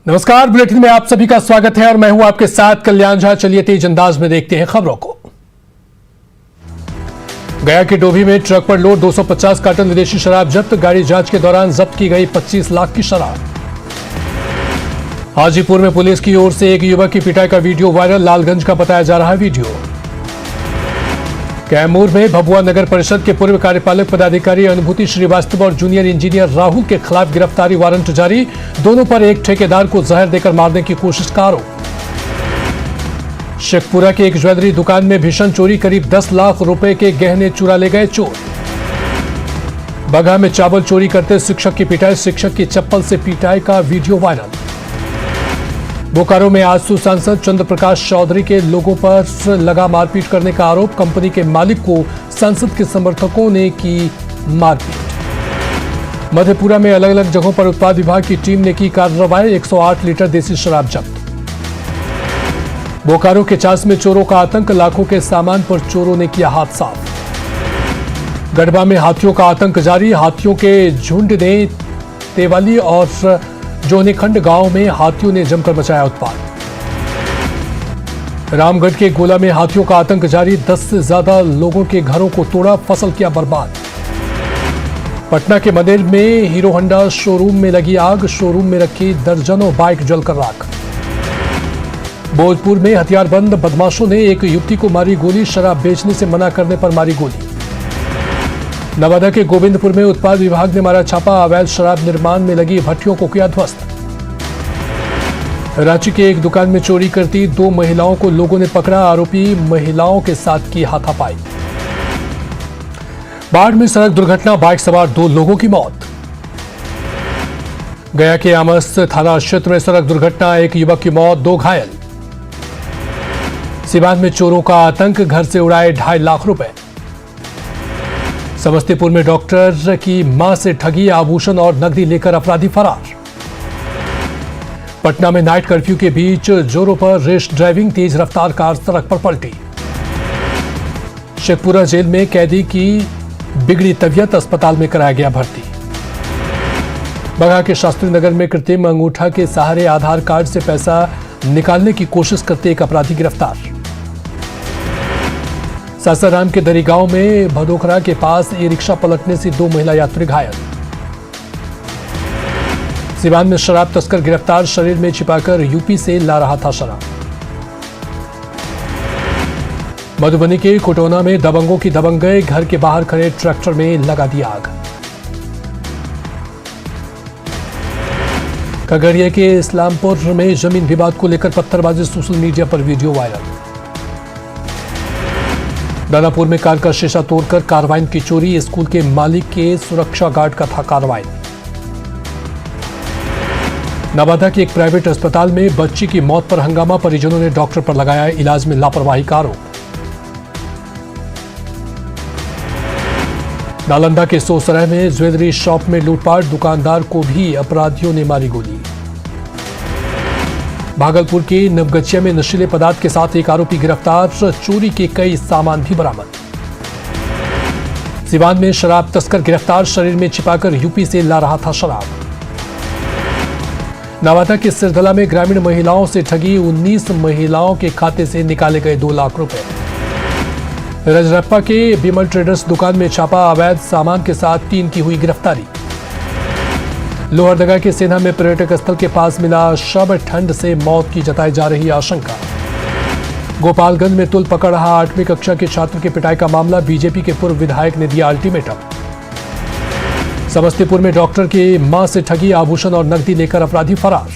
नमस्कार, बुलेटिन में आप सभी का स्वागत है और मैं हूं आपके साथ कल्याण झा। चलिए तेज अंदाज में देखते हैं खबरों को। गया के डोभी में ट्रक पर लोड 250 कार्टन विदेशी शराब जब्त। गाड़ी जांच के दौरान जब्त की गई 25 लाख की शराब। हाजीपुर में पुलिस की ओर से एक युवक की पिटाई का वीडियो वायरल। लालगंज का बताया जा रहा है वीडियो। कैमूर में भभुआ नगर परिषद के पूर्व कार्यपालक पदाधिकारी अनुभूति श्रीवास्तव और जूनियर इंजीनियर राहुल के खिलाफ गिरफ्तारी वारंट जारी। दोनों पर एक ठेकेदार को जहर देकर मारने की कोशिश का आरोप। शेखपुरा की एक ज्वेलरी दुकान में भीषण चोरी। करीब 10 लाख रुपए के गहने चुरा ले गए चोर। बगहा में चावल चोरी करते शिक्षक की पिटाई। शिक्षक की चप्पल से पिटाई का वीडियो वायरल। बोकारो में आजसू सांसद चंद्र प्रकाश चौधरी के लोगों पर लगा मारपीट करने का आरोप। कंपनी के मालिक को सांसद के समर्थकों ने की मारपीट। मधेपुरा में अलग अलग जगहों पर उत्पाद विभाग की टीम ने की कार्रवाई। 108 लीटर देसी शराब जब्त। बोकारो के चास में चोरों का आतंक। लाखों के सामान पर चोरों ने किया हाथ साफ। गढ़वा में हाथियों का आतंक जारी। हाथियों के झुंड ने तेवाली और जोनेखंड गांव में हाथियों ने जमकर मचाया उत्पात। रामगढ़ के गोला में हाथियों का आतंक जारी। 10 से ज्यादा लोगों के घरों को तोड़ा, फसल किया बर्बाद। पटना के मनेर में हीरो होंडा शोरूम में लगी आग। शोरूम में रखी दर्जनों बाइक जलकर राख। भोजपुर में हथियारबंद बदमाशों ने एक युवती को मारी गोली। शराब बेचने से मना करने पर मारी गोली। नवादा के गोविंदपुर में उत्पाद विभाग ने मारा छापा। अवैध शराब निर्माण में लगी भट्टियों को किया ध्वस्त। रांची के एक दुकान में चोरी करती 2 महिलाओं को लोगों ने पकड़ा। आरोपी महिलाओं के साथ की हाथापाई। बाढ़ में सड़क दुर्घटना। बाइक सवार 2 लोगों की मौत। गया के आमस थाना क्षेत्र में सड़क दुर्घटना। एक युवक की मौत, 2 घायल। सीवान में चोरों का आतंक। घर से उड़ाए 2.5 लाख रुपए। समस्तीपुर में डॉक्टर की मां से ठगी। आभूषण और नकदी लेकर अपराधी फरार। पटना में नाइट कर्फ्यू के बीच जोरों पर रेस ड्राइविंग। तेज रफ्तार कार सड़क पर पलटी। शेखपुरा जेल में कैदी की बिगड़ी तबीयत। अस्पताल में कराया गया भर्ती। बगहा के शास्त्री नगर में कृत्रिम अंगूठा के सहारे आधार कार्ड से पैसा निकालने की कोशिश करते एक अपराधी गिरफ्तार। सासाराम के दरी गांव में भदोखरा के पास ई रिक्शा पलटने से 2 महिला यात्री घायल। सिवान में शराब तस्कर गिरफ्तार। शरीर में छिपाकर यूपी से ला रहा था शराब। मधुबनी के कोटोना में दबंगों की दबंग गए। घर के बाहर खड़े ट्रैक्टर में लगा दी आग। खगड़िया के इस्लामपुर में जमीन विवाद को लेकर पत्थरबाजी। सोशल मीडिया पर वीडियो वायरल। दानापुर में कार का शीशा तोड़कर कार्बाइन की चोरी। स्कूल के मालिक के सुरक्षा गार्ड का था कार्बाइन। नवादा के एक प्राइवेट अस्पताल में बच्ची की मौत पर हंगामा। परिजनों ने डॉक्टर पर लगाया इलाज में लापरवाही का आरोप। नालंदा के सोसराय में ज्वेलरी शॉप में लूटपाट। दुकानदार को भी अपराधियों ने मारी गोली। भागलपुर के नवगछिया में नशीले पदार्थ के साथ एक आरोपी गिरफ्तार। चोरी के कई सामान भी बरामद। सिवान में शराब तस्कर गिरफ्तार। शरीर में छिपाकर यूपी से ला रहा था शराब। नवादा के सिरदला में ग्रामीण महिलाओं से ठगी। 19 महिलाओं के खाते से निकाले गए 2 लाख रुपए। रजरप्पा के बिमल ट्रेडर्स दुकान में छापा। अवैध सामान के साथ 3 की हुई गिरफ्तारी। लोहरदगा के सेना में पर्यटक स्थल के पास मिला शव। ठंड से मौत की जताई जा रही आशंका। गोपालगंज में तुल पकड़ रहा 8वीं कक्षा के छात्र की पिटाई का मामला। बीजेपी के पूर्व विधायक ने दिया अल्टीमेटम। समस्तीपुर में डॉक्टर की मां से ठगी। आभूषण और नकदी लेकर अपराधी फरार।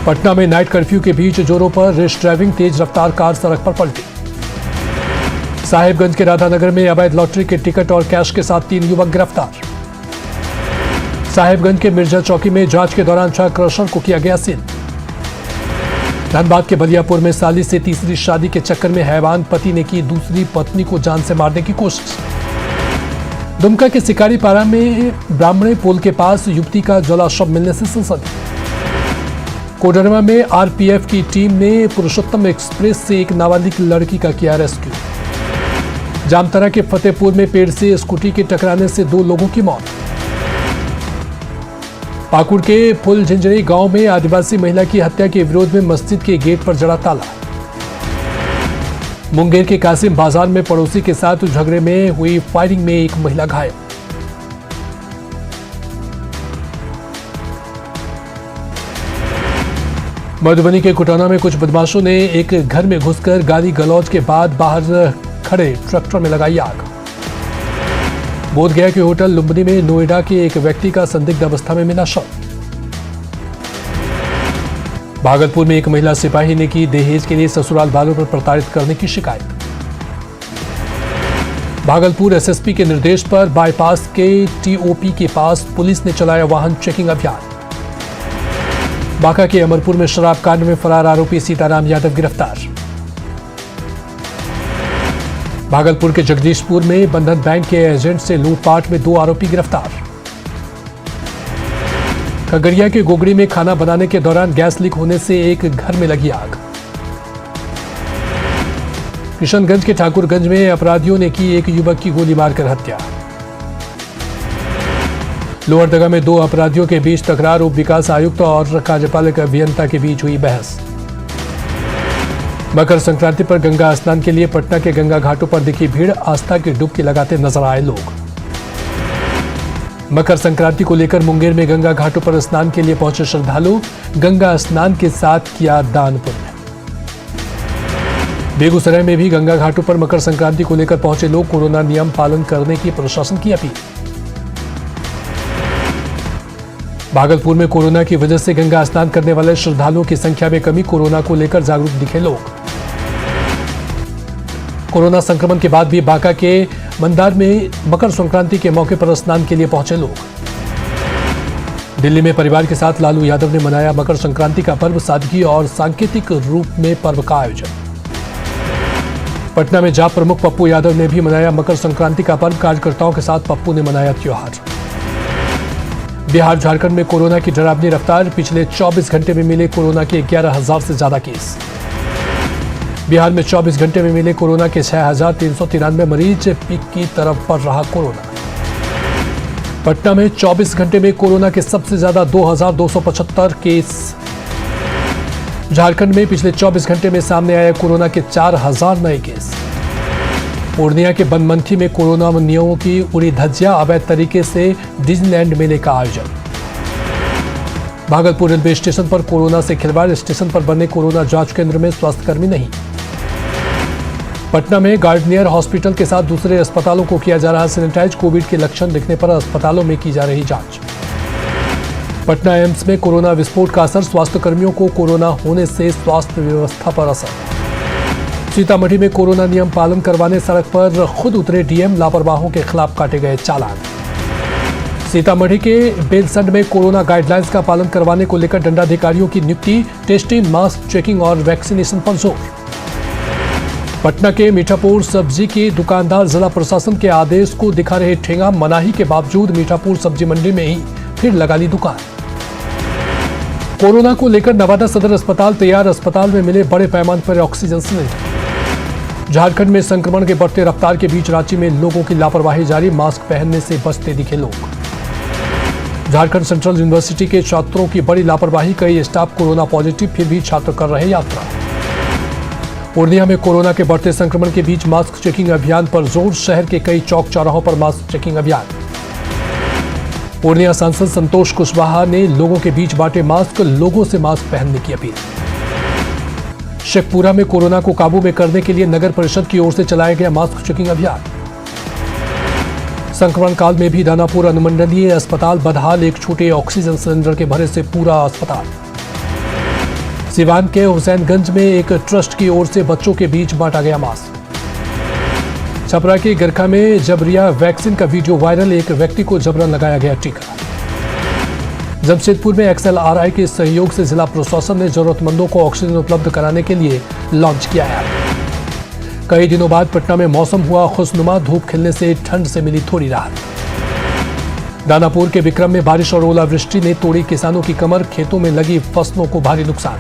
पटना में नाइट कर्फ्यू के बीच जोरों पर रेस ड्राइविंग। तेज रफ्तार कार सड़क पर पलटी। साहिबगंज के राधानगर में अवैध लॉटरी के टिकट और कैश के साथ 3 युवक गिरफ्तार। साहिबगंज के मिर्जा चौकी में जांच के दौरान 6 क्रशर को किया गया सील। धनबाद के बलियापुर में साली से तीसरी शादी के चक्कर में हैवान पति ने की दूसरी पत्नी को जान से मारने की कोशिश। दुमका के सिकारीपाड़ा में ब्राह्मणे पुल के पास युवती का जला शव मिलने से सनसनी। कोडरमा में आरपीएफ की टीम ने पुरुषोत्तम एक्सप्रेस से एक नाबालिग लड़की का किया रेस्क्यू। जामताड़ा के फतेहपुर में पेड़ से स्कूटी के टकराने से 2 लोगों की मौत। पाकुड़ के फुलझिंझरी गांव में आदिवासी महिला की हत्या के विरोध में मस्जिद के गेट पर जड़ा ताला। मुंगेर के कासिम बाजार में पड़ोसी के साथ झगड़े में हुई फायरिंग में एक महिला घायल। मधुबनी के कुटाना में कुछ बदमाशों ने एक घर में घुसकर गाली गलौज के बाद बाहर खड़े ट्रैक्टर में लगाई आग। बोधगया के होटल लुम्बिनी में नोएडा के एक व्यक्ति का संदिग्ध अवस्था में मिला शव। भागलपुर में एक महिला सिपाही ने की दहेज के लिए ससुराल वालों पर प्रताड़ित करने की शिकायत। भागलपुर एसएसपी के निर्देश पर बाईपास के टीओपी के पास पुलिस ने चलाया वाहन चेकिंग अभियान। बांका के अमरपुर में शराब कांड में फरार आरोपी सीताराम यादव गिरफ्तार। भागलपुर के जगदीशपुर में बंधन बैंक के एजेंट से लूटपाट में 2 आरोपी गिरफ्तार। खगड़िया के गोगड़ी में खाना बनाने के दौरान गैस लीक होने से एक घर में लगी आग। किशनगंज के ठाकुरगंज में अपराधियों ने की एक युवक की गोली मारकर हत्या। लोहरदगा में 2 अपराधियों के बीच तकरार, उप विकास आयुक्त और कार्यपालक अभियंता के बीच हुई बहस। मकर संक्रांति पर गंगा स्नान के लिए पटना के गंगा घाटों पर दिखी भीड़, आस्था की डुबकी लगाते नजर आए लोग। मकर संक्रांति को लेकर मुंगेर में गंगा घाटों पर स्नान के लिए पहुंचे श्रद्धालु, गंगा स्नान के साथ किया दान पुण्य। बेगूसराय में भी गंगा घाटों पर मकर संक्रांति को लेकर पहुंचे लोग, कोरोना नियम पालन करने की प्रशासन की अपील। भागलपुर में कोरोना की वजह से गंगा स्नान करने वाले श्रद्धालुओं की संख्या में कमी, कोरोना को लेकर जागरूक दिखे लोग। कोरोना संक्रमण के बाद भी बांका के मंदार में मकर संक्रांति के मौके पर स्नान के लिए पहुंचे लोग। दिल्ली में परिवार के साथ लालू यादव ने मनाया मकर संक्रांति का पर्व, सादगी और सांकेतिक रूप में पर्व का आयोजन। पटना में जाप प्रमुख पप्पू यादव ने भी मनाया मकर संक्रांति का पर्व, कार्यकर्ताओं के साथ पप्पू ने मनाया त्योहार। बिहार झारखंड में कोरोना की डरावनी रफ्तार, पिछले 24 घंटे में मिले कोरोना के 11,000 से ज्यादा केस। बिहार में 24 घंटे में मिले कोरोना के 6,393 मरीज, पीक की तरफ बढ़ रहा कोरोना। पटना में 24 घंटे में कोरोना के सबसे ज्यादा 2,275 केस। झारखंड में पिछले 24 घंटे में सामने आए कोरोना के 4,000 नए केस। पूर्णिया के बनमनखी में कोरोना नियमों की उड़ी धज्जियां, अवैध तरीके से डिज्नीलैंड मेले का आयोजन। भागलपुर रेलवे स्टेशन पर कोरोना से खिलवाड़, स्टेशन पर बने कोरोना जांच केंद्र में स्वास्थ्यकर्मी नहीं। पटना में गार्डनियर हॉस्पिटल के साथ दूसरे अस्पतालों को किया जा रहा सैनिटाइज, कोविड के लक्षण दिखने पर अस्पतालों में की जा रही जांच। पटना एम्स में कोरोना विस्फोट का असर, स्वास्थ्यकर्मियों को कोरोना होने से स्वास्थ्य व्यवस्था पर असर। सीतामढ़ी में कोरोना नियम पालन करवाने सड़क पर खुद उतरे डीएम, लापरवाहों के खिलाफ काटे गए चालान। सीतामढ़ी के बेलसंड में कोरोना गाइडलाइंस का पालन करवाने को लेकर दंडाधिकारियों की नियुक्ति, टेस्टिंग, मास्क चेकिंग और वैक्सीनेशन पर जोर। पटना के मीठापुर सब्जी के दुकानदार जिला प्रशासन के आदेश को दिखा रहे ठेंगा, मनाही के बावजूद मीठापुर सब्जी मंडी में ही फिर लगा ली दुकान। कोरोना को लेकर नवादा सदर अस्पताल तैयार, अस्पताल में मिले बड़े पैमाने पर ऑक्सीजन सिलेंडर। झारखंड में संक्रमण के बढ़ते रफ्तार के बीच रांची में लोगों की लापरवाही जारी, मास्क पहनने से बचते दिखे लोग। झारखंड सेंट्रल यूनिवर्सिटी के छात्रों की बड़ी लापरवाही, कई स्टाफ कोरोना पॉजिटिव, फिर भी छात्र कर रहे यात्रा। पूर्णिया में कोरोना के बढ़ते संक्रमण के बीच मास्क चेकिंग अभियान पर जोर, शहर के कई चौक चौराहों पर मास्क चेकिंग अभियान। पूर्णिया सांसद संतोष कुशवाहा ने लोगों के बीच बांटे मास्क, लोगों से मास्क पहनने की अपील। शेखपुरा में कोरोना को काबू में करने के लिए नगर परिषद की ओर से चलाया गया मास्क चेकिंग अभियान। संक्रमण काल में भी दानापुर अनुमंडलीय अस्पताल बदहाल, एक छोटे ऑक्सीजन सिलेंडर के भरे से पूरा अस्पताल। सिवान के हुसैनगंज में एक ट्रस्ट की ओर से बच्चों के बीच बांटा गया मास्क। छपरा के गरखा में जबरिया वैक्सीन का वीडियो वायरल, एक व्यक्ति को जबरन लगाया गया टीका। जमशेदपुर में XLRI के सहयोग से जिला प्रशासन ने जरूरतमंदों को ऑक्सीजन उपलब्ध कराने के लिए लॉन्च किया है। कई दिनों बाद पटना में मौसम हुआ खुशनुमा, धूप खिलने से ठंड से मिली थोड़ी राहत। दानापुर के विक्रम में बारिश और ओलावृष्टि ने तोड़ी किसानों की कमर, खेतों में लगी फसलों को भारी नुकसान।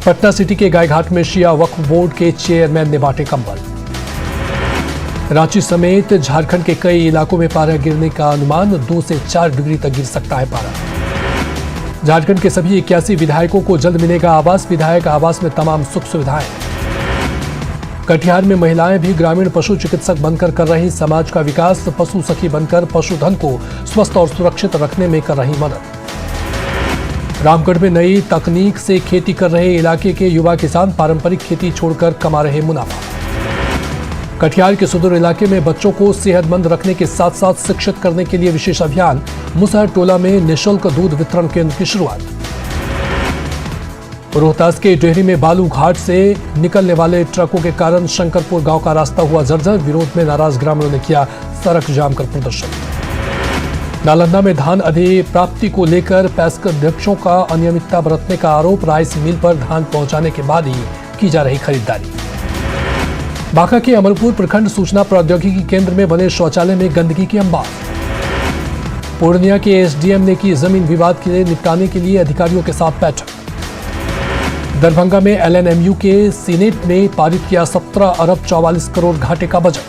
पटना सिटी के गायघाट में शिया वक्फ बोर्ड के चेयरमैन ने बांटे कंबल। रांची समेत झारखंड के कई इलाकों में पारा गिरने का अनुमान, 2 से 4 डिग्री तक गिर सकता है पारा। झारखंड के सभी 81 विधायकों को जल्द मिलेगा आवास, विधायक आवास में तमाम सुख सुविधाएं। कटिहार में महिलाएं भी ग्रामीण पशु चिकित्सक बनकर कर रही समाज का विकास, पशु सखी बनकर पशुधन को स्वस्थ और सुरक्षित रखने में कर रही मदद। रामगढ़ में नई तकनीक से खेती कर रहे इलाके के युवा किसान पारंपरिक खेती छोड़कर कमा रहे मुनाफा। कटिहार के सुदूर इलाके में बच्चों को सेहतमंद रखने के साथ साथ शिक्षित करने के लिए विशेष अभियान, मुसहर टोला में निःशुल्क दूध वितरण केंद्र की शुरुआत। रोहतास के डेहरी में बालू घाट से निकलने वाले ट्रकों के कारण शंकरपुर गांव का रास्ता हुआ जर्जर, विरोध में नाराज ग्रामीणों ने किया सड़क जाम कर प्रदर्शन। नालंदा में धान अधिप्राप्ति को लेकर पैक्स अध्यक्षों का अनियमितता बरतने का आरोप, राइस मिल पर धान पहुंचाने के बाद ही की जा रही खरीदारी। बांका के अमरपुर प्रखंड सूचना प्रौद्योगिकी केंद्र में बने शौचालय में गंदगी की अंबार। पूर्णिया के एसडीएम ने की जमीन विवाद के निपटाने के लिए अधिकारियों के साथ बैठक। दरभंगा में एलएनएमयू के सीनेट ने पारित किया 17 अरब 44 करोड़ घाटे का बजट।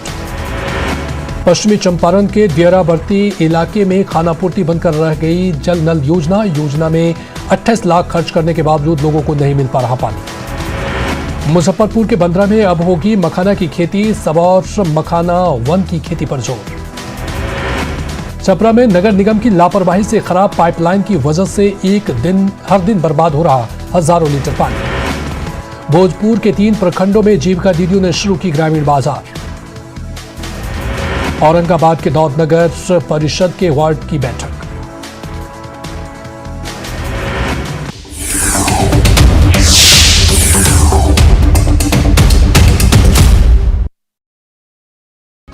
पश्चिमी चंपारण के दियराबर्ती इलाके में खानापूर्ति बनकर रह गई जल नल योजना में 28 लाख खर्च करने के बावजूद लोगों को नहीं मिल पा रहा पानी। मुजफ्फरपुर के बंदरा में अब होगी मखाना की खेती, सबौर मखाना वन की खेती पर जोर। छपरा में नगर निगम की लापरवाही से खराब पाइपलाइन की वजह से हर दिन बर्बाद हो रहा हजारों लीटर पानी। भोजपुर के 3 प्रखंडों में जीविका दीदियों ने शुरू की ग्रामीण बाजार। औरंगाबाद के दौद नगर परिषद के वार्ड की बैठक।